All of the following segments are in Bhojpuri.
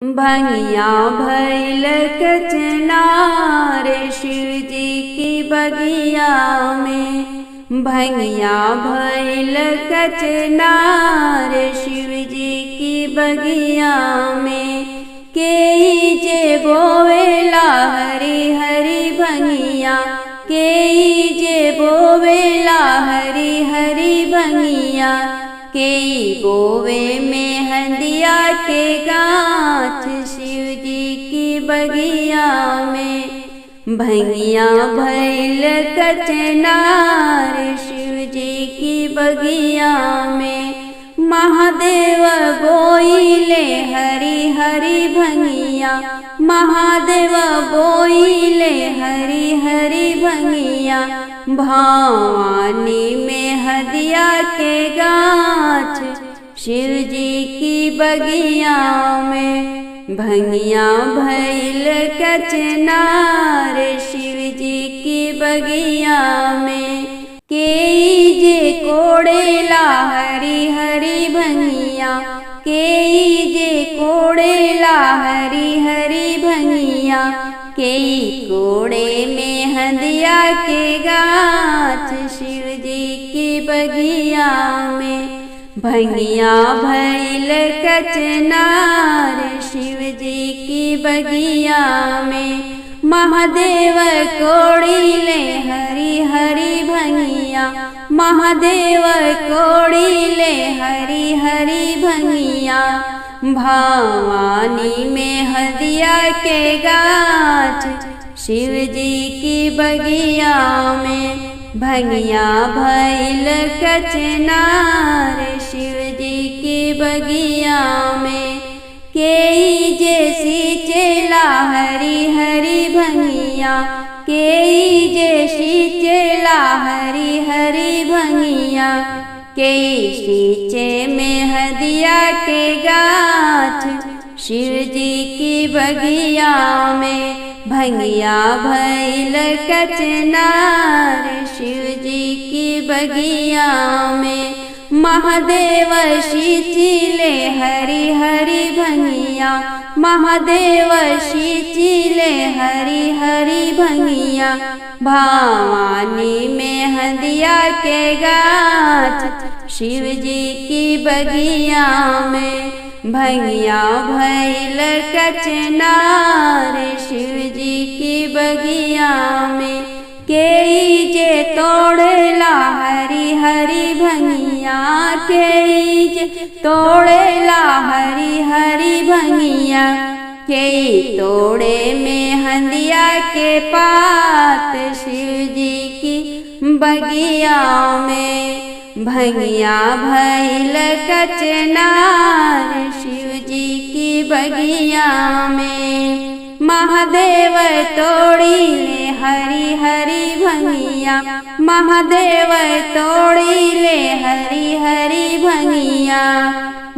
भंगिया भैल कचनार शिव जी की बगिया में। भंगिया भैल कचनार शिव जी की बगिया में। के जे बोवेला हरी हरी भंगिया, के जे बोवेला हरी हरी भंगिया। के बोवे में हंदिया के गाछ शिव जी की बगिया में। भंगिया भैल कचनार शिव जी की बगिया में। महादेव बोइले हरी हरी भंगिया, महादेव बोइले हरी हरी भंगिया। भवानी में हदिया के गाछ शिव जी की बगिया में। भंगिया भैल कचनार शिव जी की बगिया में। के जे कोड़ेला हरी हरी भंगिया, के जे कोड़ेला हरी हरी भंगिया। के कोड़े में हंदिया के गाछ शिव जी की बगिया में। भंगिया भैल कचनार शिव जी की बगिया में। महादेव कोड़िले हरी हरी भंगिया, महादेव कोड़िले हरी हरी भंगिया। भवानी में हदिया के गाछ शिव जी की बगिया में। भंगिया भैल कचनार शिव जी की बगिया में। के जे सींचेला हरी हरी भंगिया, के जे सींचेला हरी हरी भंगिया। के सींचे में हदिया के गाछ शिव जी की बगिया में। भंगिया भैल कचनार शिव जी की बगिया में। महादेव सींचिले हरी हरी भंगिया, महादेव सींचिले हरी हरी भंगिया। भवानी में हदिया के गाछ शिव जी की बगिया में। भंगिया भैल कचनार शिव जी की बगिया में। के जे तोड़ेला हरी हरी भंगिया, के जे तोड़ेला हरी हरी भंगिया। के तोड़े में हंदिया के पात शिव जी की बगिया में। भंगिया भैल कचनार शिव जी की बगिया में। महादेव तोड़िले हरी हरी भंगिया, महादेव तोड़िले हरी हरी भंगिया।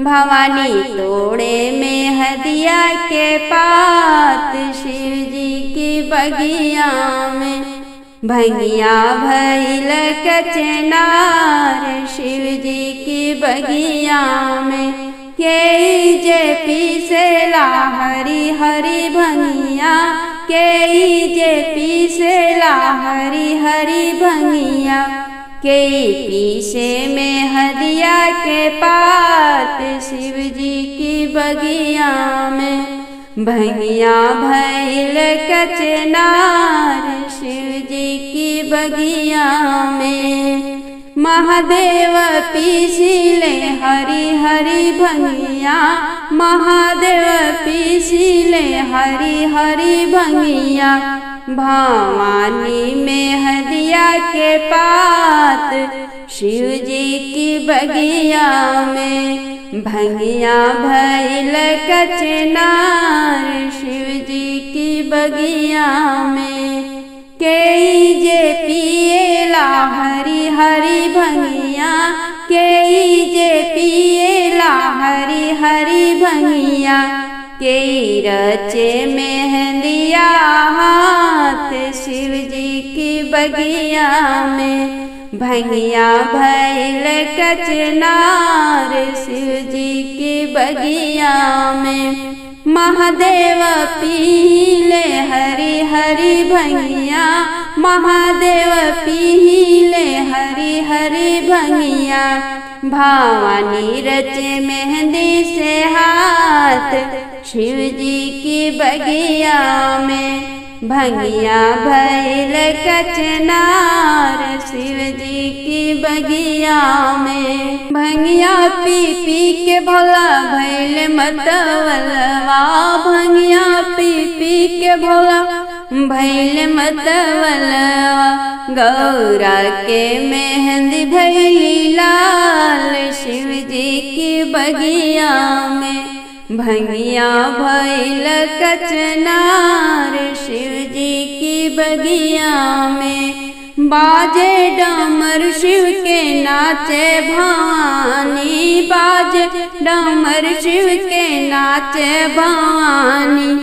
भवानी तोड़े में हदिया के पात शिव जी की बगिया में। भंगिया भैल कचनार शिव जी की बगिया में। के जे पीसेला हरी हरी भंगिया, के जे पीसेला हरी हरी भंगिया। के पीसे में हदिया के पात शिव जी की बगिया में। भंगिया भैल कचनार शिव जी की बगिया में। महादेव पीसिले हरी हरी भंगिया, महादेव पीसिले हरी हरी भंगिया। भवानी में हदिया के पात शिव जी की बगिया में। भंगिया भैल कचनार शिव जी की बगिया में। के जे पिएला हरी हरी भंगिया, के जे पिएला हरी हरी भंगिया। के रचे मेहंदिया हाथ शिव जी की बगिया में। भंगिया भैल कचनार शिव जी की बगिया में। महादेव पीले हरी हरी भंगिया, महादेव पीले हरी हरी भंगिया। भवानी रचे मेहंदी से हाथ, शिव जी की बगिया में भंगिया भैल कचनार, शिव जी की बगिया में। भंगिया पी पी के भोला भैल मतवलवा, भंगिया पी पी के भोला भैल मतवलवा। गौरा के मेहंदी भैली लाल, शिव जी की बगिया में भंगिया भैल कचनार, शिव जी की बगिया में। बाजे डमर शिव के नाचे भवानी, बाजे डमर शिव के नाचे भवानी।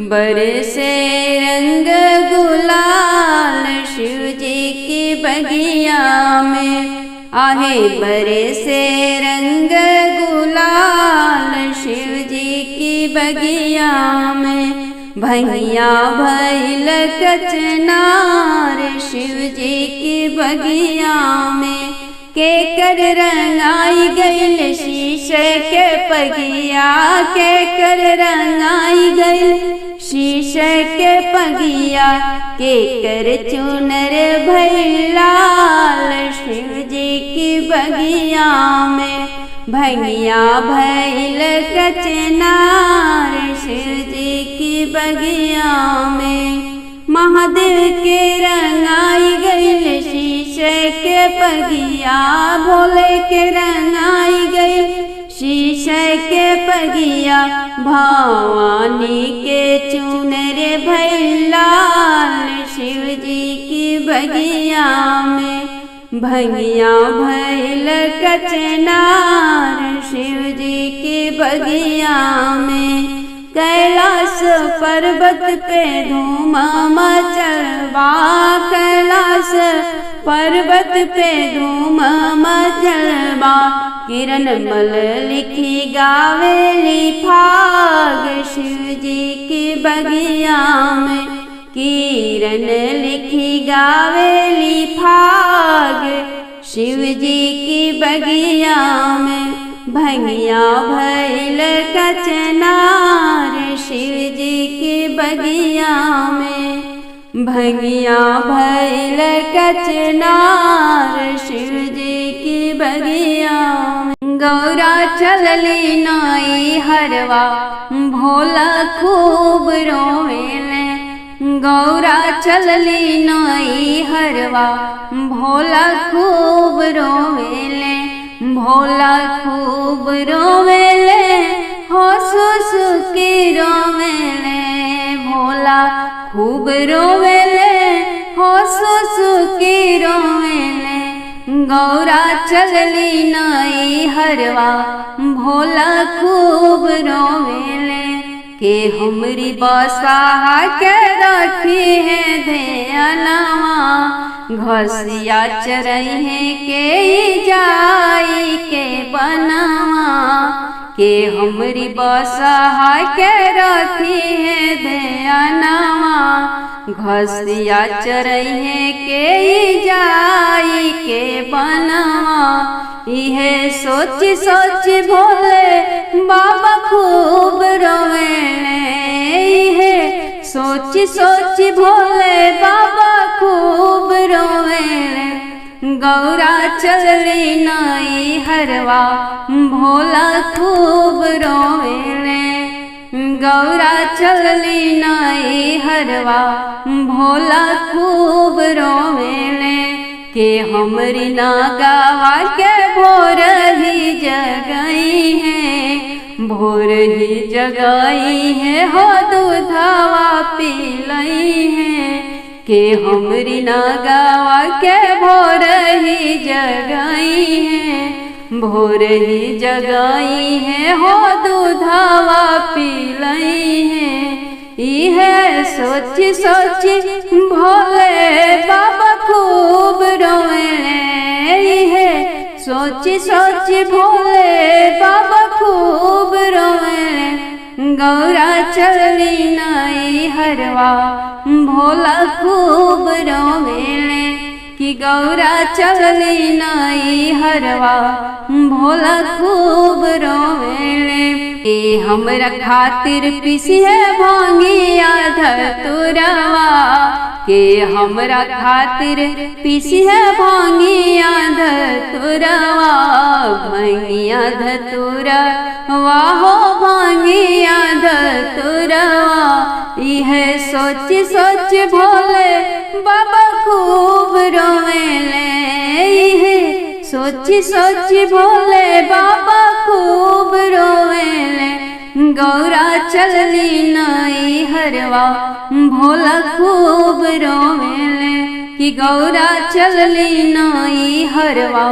बरसे रंग गुलाल, शिव जी की बगिया में आहे बरसे रंग गुलाल, शिव जी की बगिया में। भंगिया भैल कचनार, शिव जी की बगिया में। के कर रंगाई गईल शीशे के पगिया, के कर रंगाई गईल शीशे के पगिया। के कर चुनर भैल लाल, शिव जी की बगिया में भंगिया भैल कचनार, शिव जी की बगिया में। महादेव के रंगाई गईल शीशे के पगिया, भोले के रंगाई गईल शीशे के पगिया। भवानी के चुनर भैल लाल, शिव जी की बगिया में भंगिया भैल कचनार, शिव जी की बगिया में। कैलाश पर्वत पे धूम मचलबा, कैलाश पर्वत पे धूम मचलबा। किरण मल लिखी गावेली फाग, शिव जी की बगिया में किरण लिखी गावेली फाग, शिव जी की बगिया में। भंगिया भैल कचनार, शिव जी की बगिया में भंगिया भैल कचनार, शिव जी की बगिया में। गौरा चलली नाई हरवा, भोला खूब रोवेले। गौरा चलली नाई हरवा, भोला खूब रोवेले। भोला खूब रोवेले, हो सुसुकी रोवेले। भोला खूब रोवेले, हो सुसुकी रोवेले। गौरा चलली नाई हरवा, भोला खूब रोवेले। के हमरी बसाहा के रखी है ध्यानवा, घसिया चरई है के जाई के बनवा। के हमरी बसाहा के रखी है ध्यानवा, घसिया चरई है के जाई के बनवा। इहे सोच सोच भोले बाबा खूब रोवेले। इहे सोच सोच भोले बाबा खूब रोवेले। गौरा चलली नाई हरवा, भोला खूब रोवेले। गौरा चलली नाई हरवा, भोला खूब रोवेले। के हमरी नागावा के भोर ही जगई है, भोर ही जगई है, हो दूधवा पिलई है। के हमरी नागावा के भोर ही जगई है, भोर ही जगई है, हो दूधवा पिलई है। इहे सोच सोच भोले बाबा खूब रोवेले। इहे सोच सोच भोले बाबा खूब रोवेले। गौरा चलली नई हरवा भोला खूब रोवेले कि गौरा चलली नई हरवा भोला खूब रोवेले। ए हमरा खातिर पीसी है भांगिया धतुरवा के हमरा खातिर पीसी है भांगिया धतुरवा भांगिया धतुरवा हो भांगिया धतुरवा। यह सोच सोच भोले बाबा खूब रोवेले सोच सोच भोले बाबा खूब रोवेले। गौरा चलली नई हरवा भोला खूब रोवेले कि गौरा चलली नई हरवा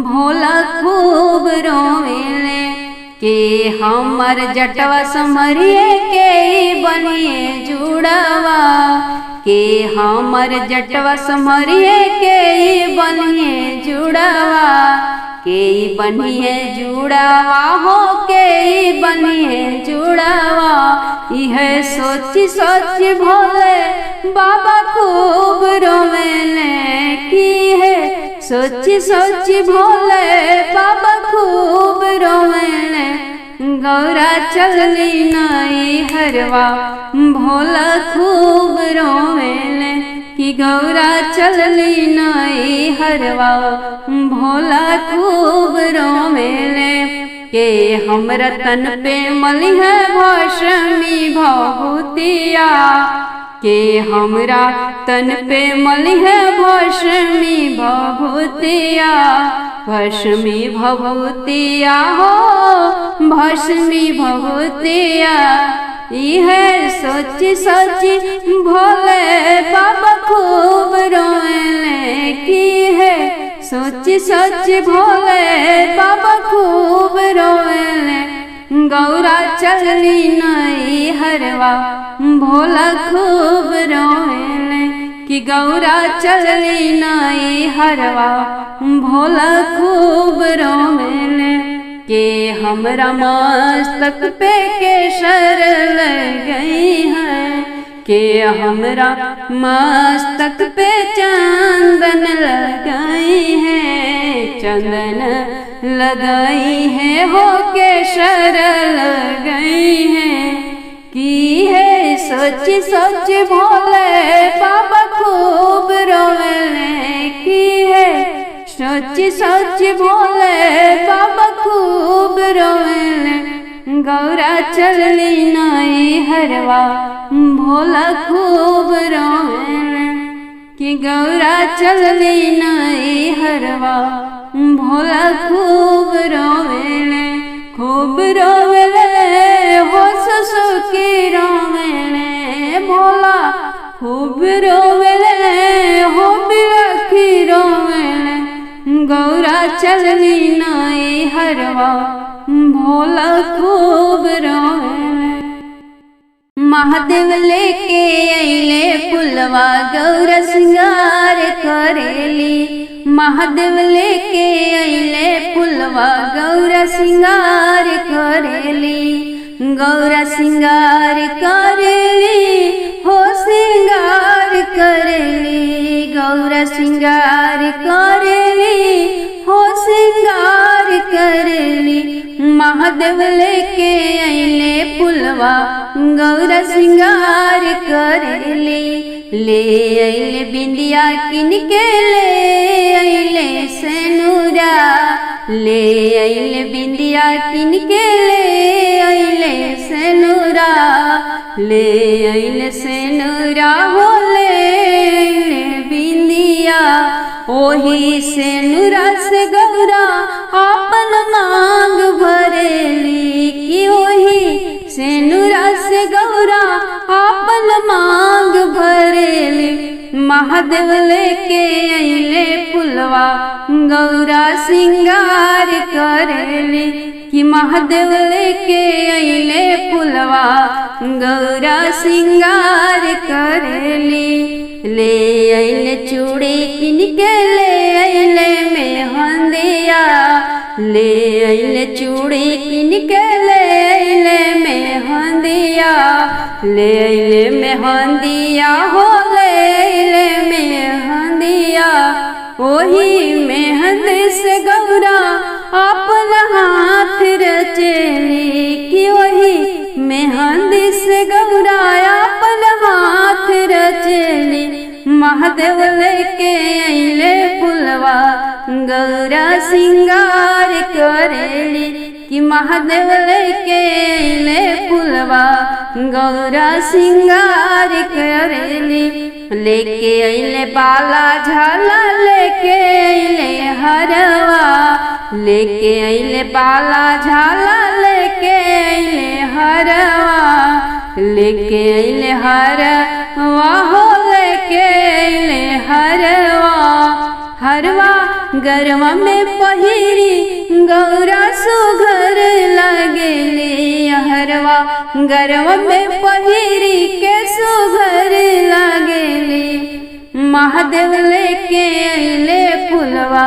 भोला खूब रोवेले। के हमर जटवा समरिए के बनिए जुड़वा के हमर जटवा समरिए के बनिए जुड़वा के बनिए जुड़वा हो के बनिए जुड़वा। यह सोच सोच भोले बाबा खूब रोवेले की है सोच सोच भोले बाबा खूब रोवेले। गौरा चलली नई हरवा भोला खूब रोवेले कि गौरा चलली नई हरवा भोला खूब रोवेले। के हमरा तन पे मली है भस्मी भभूतिया के हमरा तन पे मली है भस्मी भभूतिया भस्मी भभूतिया हो भस्मी भभूतिया। यह सोच सोच भोले बाबा खूब रोवेले की है सोच सोच भोले बाबा खूब रोवेले। गौरा चलली नई हरवा भोला खूब रोवेले कि गौरा चलली नई हरवा भोला खूब रोवेले। के हमरा मस्तक पे केसर लग गई है के हमरा मस्तक पे चंदन लगाई है चंदन लगाई है हो केसर लगाई है। की है सोच सोच भोले बाबा खूब रोवेले की है सोच सोच भोले बाबा खूब रोवेले। गौरा चलली नई हरवा भोला खूब रोवेले कि गौरा चलली नई हरवा भोला खूब रोवेले हो सुसुकी रोवेले भोला खूब रोवेले हो बिलखी रोवेले। गौरा चलली नई हरवा भोला खूब रोवेले। महादेव लेके अइले पुलवा गौरा सिंगार करेली महादेव लेके अइले पुलवा गौरा सिंगार करेली गौरा सिंगार करेली हो सिंगार करेली गौरा सिंगार करेली हो सिंगार करेली। महादेव लेके अइले पुलवा गौरा सिंगार करेली ले अइले बिंदिया किन के ले अइले सेनुरा ले अइले बिंदिया किन के ले अइले सेनुरा ले अइले सेनुरा हो ले अइले बिंदिया। ओही सेनुरा से गौरा आपन मांग भरेली कि ओही सेनुरा से गौरा आपन मांग भरेली। महादेव लेके अइले पुलवा गौरा सिंगार करेली कि महादेव लेके अइले पुलवा गौरा सिंगार करेली। ले अइले चूड़ी किन के ले अइले मेहंदिया ले अइले चूड़ी किन के ले अइले मेहंदिया। मेहंदिया ले अइले मेहंदिया हो ले अइले मेहंदिया ओही मेहंद से गौरा अपन हाथ रचेली कि वही मेहंद से गौरा अपन हाथ रचेली महादेव लेके अइले फुलवा गौरा सिंगार करेली कि महादेव लेके अइले फुलवा गौरा सिंगार करेली लेके अइले बाला झाला लेके अइले हरवा लेके अइले बाला झाला लेके अइले हरवा लेके अइले हरवा हो लेके अइले हरवा गरवा में पहिरी गौरा सुघर लगेली हरवा गरवा में पहिरी के सुघर लगेली महादेव लेके अइले फुलवा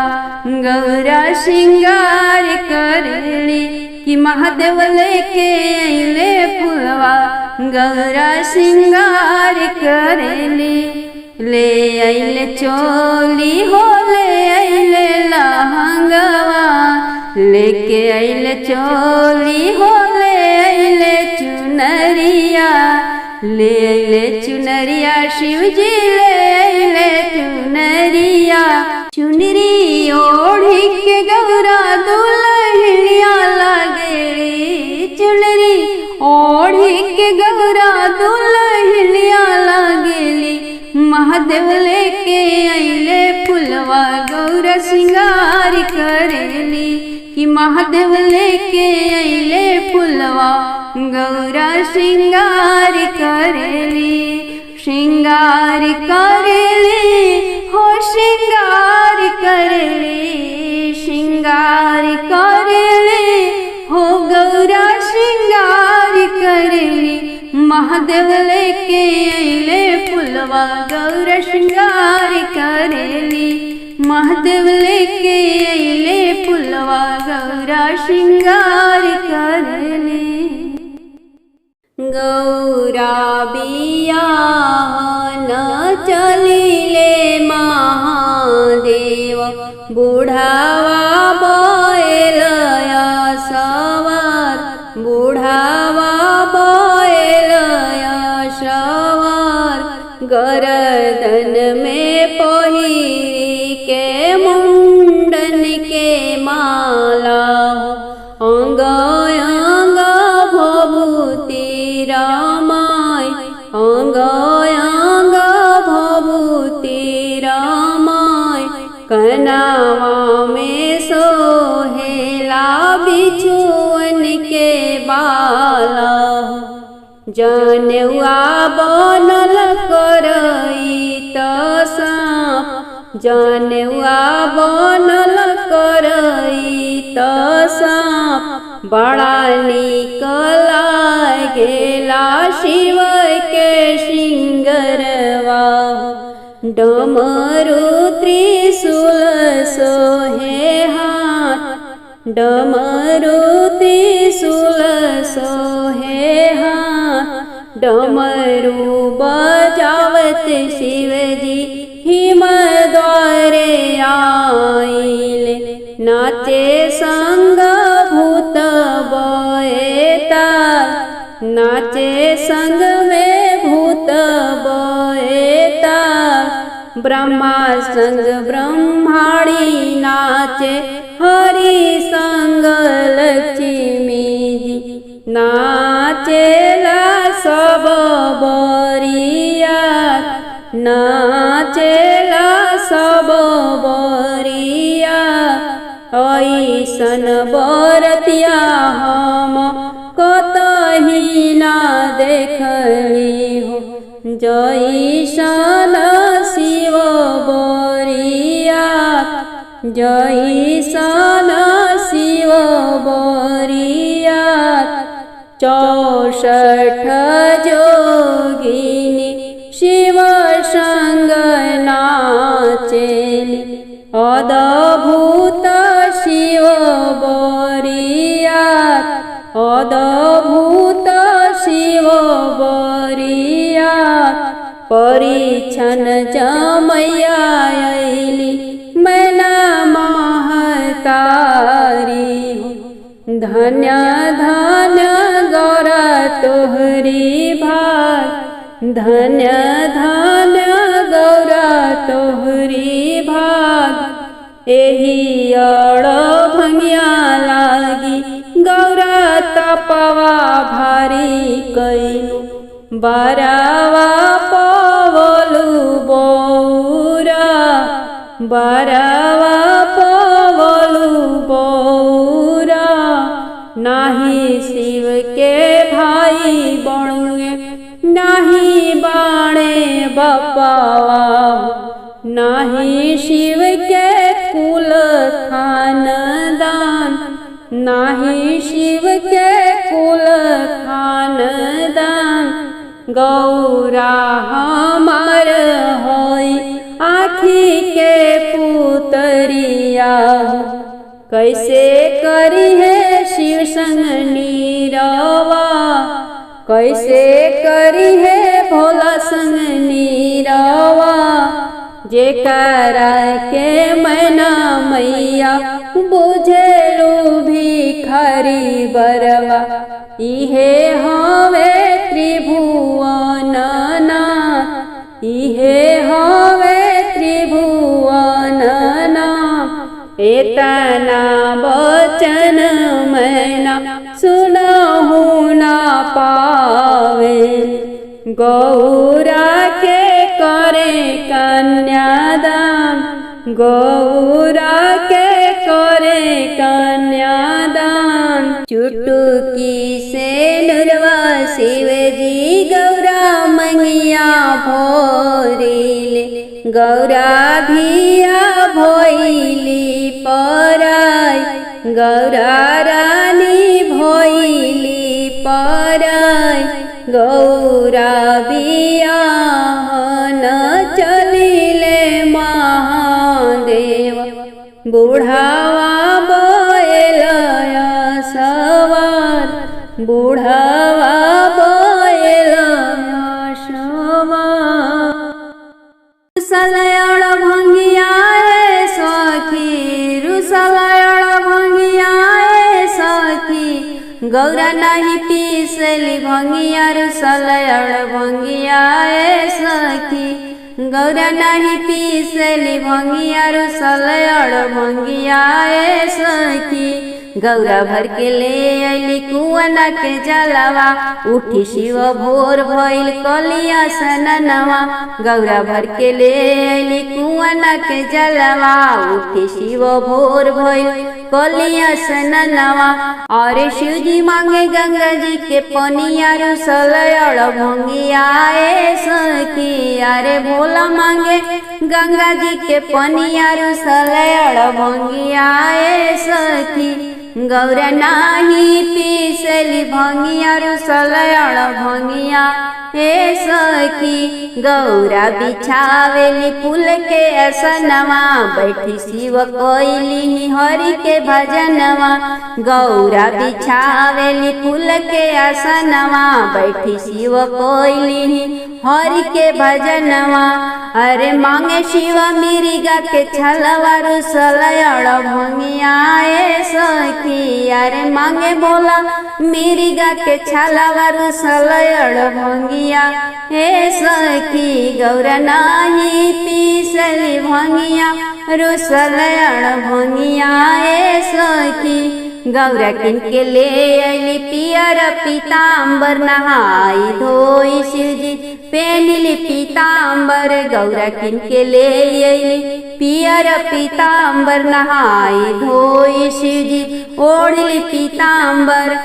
गौरा श्रृंगार करेली कि महादेव लेके अइले फुलवा गौरा श्रृंगार करेली ले अइले चोली हो ले अइले लहंगवा लेके अइले चोली हो ले अइले चुनरिया ले अइले चुनरिया शिवजी ले अइले चुनरिया चुनरी ओढ़ी के गौरा दुल्हनिया लगेली चुनरी ओढ़ी के गौरा दुल्हनिया लगेली महादेव लेके अइले फुलवा गौरा श्रृंगार करेली कि महादेव लेके अइले फुलवा गौरा श्रृंगार करेली श्रृंगार करेली हो श्रृंगार करेली श्रृंगार करेली हो गौरा श्रृंगार करेली महादेव लेके अइले फुलवा गौरा श्रृंगार करेली महादेव लेके अइले फुलवा गौरा श्रृंगार करेली गौरा बिया न चलिले महादेव बुढ़ावा बैलया सवार बुढ़ावा बैलया सवार गरदन में पहिरी के मुंडन के माला अंग अंग भभूति रामाय अंग अंग भभूति रामाय कनावा में सोहेला बिछुअन के बाला जनेउआ बनल करई त सांप जनेउआ बनल करई त सांप बड़ा नीक लागेला शिव के श्रृंगरवा डमरू त्रिशूल सोहे हाथ डमरू त्रिशूल सोहे हाथ डमरू बजावत शिवजी हिम द्वारे आइले नाचे संग भूत बएताल नाचे संग में भूत बएताल ब्रह्मा संग ब्रह्माणी नाचे हरि संग लक्ष्मी जी नाचेला सब बरियात नाचेला सब बरियात ऐसन बरतिया हम कतही ना देखली हो जैसन शिव बरियात जैसन शिव बरियात 64 जोगिनी शिव संग नाचेली अद्भुत शिव बरियात अद्भुत शिव परिया परिछन जमैया अइली मैना महतारी हो। धन्य धन्य गौरा तोहरी भाग धन्य धन्य गौरा तोहरी भाग एही अड़ भंगिया लागी गौरा तपवा भारी कैलू बारावा पवलू बौरा बारावा पवलू बौरा नाही शिव के भाई बणुए नाही बाणे बपावा नाही शिव के कुल खानदान नाही शिव के कुल खानदान गौरा हमार होई आँखी के पुतरिया कैसे करी है शिव संग नीरवा कैसे करी है भोला संग नीरवा जेकरा के मैना मैया बुझेलू भिखारी बरवा इहे हवे त्रिभुवननाथ इहे हवे त्रिभुवननाथ एतना बचन मैना सुनहु ना पावे गौरा के करे कन्यादान गौरा के करे कन्यादान चुटकी से नुरवा शिव जी गौरा मंगिया भोरिले गौरा धिया भोइली पराई गौरा रानी भोइली पराई गौरा बियाहन चलिले महादेव बुढ़ावा बैलया सवार बुढ़ावा बैलया सवार रुसलयड़ भंगियाए सखी रुसलयड़ भंगियाए सखी गौरा नाही पीसली भंगिया रुसलयड़ भंगियाए सखी गौरा नाही पीसली भंगिया रुसलयड़ भंगियाए सखी गौरा भर के ले अली कुआना के जलवा उठी शिव भोर भइल कलिया सननवा गौरा भर के ले अली कुआना के जलवा उठी शिव भोर भइल कलिया सननवा अरे शिव जी मांगे गंगा जी के पनिया रुसलयड़ भंगियाए सखी अरे भोला मांगे गंगा जी के पनिया रुसलयड़ भंगियाए सखी गौरा नाही पीसली भंगिया रुसलयड़ भंगिया हे सखी गौरा बिछावेली फूल के असनवा बैठी शिव कोइली हरि के भजनवा गौरा बिछावेली फूल के असनवा बैठी शिव कोइली हरि के भजनवा अरे मांगे शिव मिरिगा के छलवा रुसलयड़ भंगियाए सखी अरे मांगे भोला मिरिगा के छलवा रुसलयड़ भंगिया हे सखी गौरा नाही पीसली भंगिया रुसलयड़ भंगिया हे सखी गौरा किनके ले अली पियर पीताम्बर नहाई धोई शिवजी पेनिली पीताम्बर गौरा किनके ले अली पियर पीताम्बर नहाई धोई शिवजी ओढ़ली पीताम्बर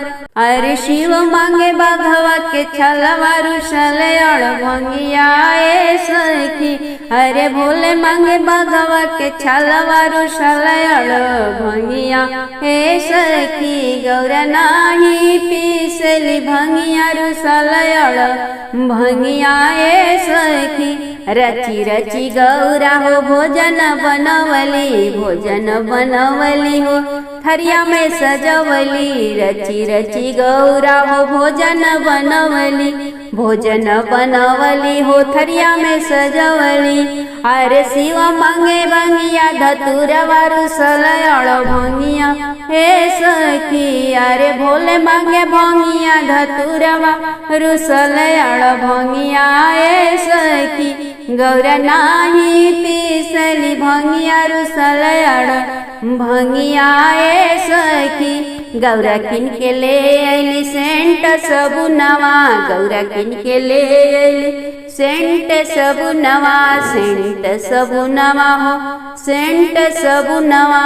अरे शिव मांगे बाघवा के छलवा रुसलयड़ भंगियाए सखी अरे भोले मांगे बाघवा के छलवा रुसलयड़ भंगिया हे सखी गौरा नाही पीसली भंगिया रुसलयड़ भंगियाए सखी रची रची गौरा हो भोजन बनवली हो थरिया में सजवली रची रची गौरा हो भोजन बनवली भोजन बनवली हो थरिया में सजवली। अरे शिव मांगे भंगिया धतुरवा रुसल अड़ भंगिया हे सखी। अरे भोले मांगे भंगिया धतुरवा रुसल अड़ भंगिया हे सखी। गौरा नाही पीसली भंगिया रुसल अड़ भंगिया हे सखी। गौरा किन के ले अली सेंट सबुनवा। गौरा किन के ले अली सेंट सबुनवा। सेंट सबुनवा हो सेंट सबुनवा।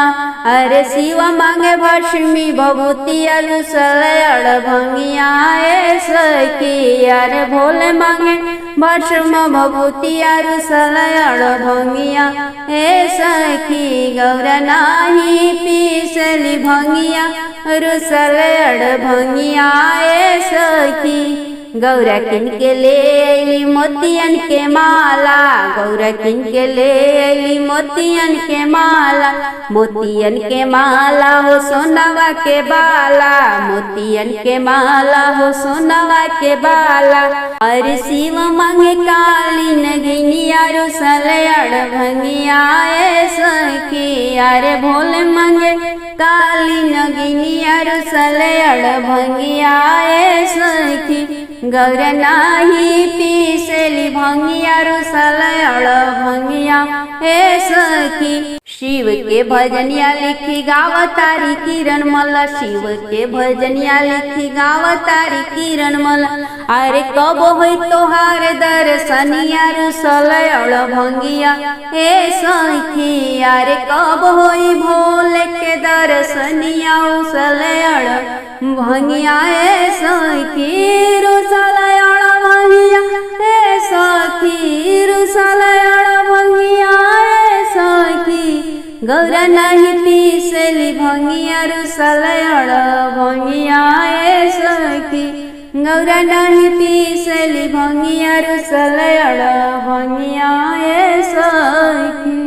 अरे शिव मांगे भस्मी भभूति रुसल अड़ भंगिया हे सखी। अरे भोले मांगे भस्म भभूति रुसल अड़ भंगिया हे सखी। गौरा नाही पीसली भंगिया रुसल अड़ भंगिया हे सखी। गौरा किन के ले अली मोतियन के माला। गौरा किन के ले अली मोतियन के माला। मोतियन के माला हो सोनवा के बाला। मोतियन के माला हो सोनवा के बाला। अरे शिव मांगे काली नगिनिया रुसल अड़ भंगिया हे सखी। अरे भोले मांगे काली नगिनिया रुसल अड़ भंगिया हे सखी। गौरा नाही पीसली भंगिया रुसल अड़ भंगिया हे सखी। शिव के भजनिया लिखी गावतारी किरण मला। शिव के भजनिया लिखी गावतारी किरण मला। अरे कब होई तोहार दर्शनिया रुसल अड़ भंगिया हे सखी। अरे कब होई भोले के दर्शनिया रुसल अड़ भंगिया हे सखी। रुसल अड़ भंगिया हे सखी। रुसल अड़ भंगिया हे सखी। गौरा नहीं पीसली भंगिया रुसल अड़ भंगिया हे सखी। गौरा नहीं पीसली भंगिया रुसल अड़ भंगिया हे सखी।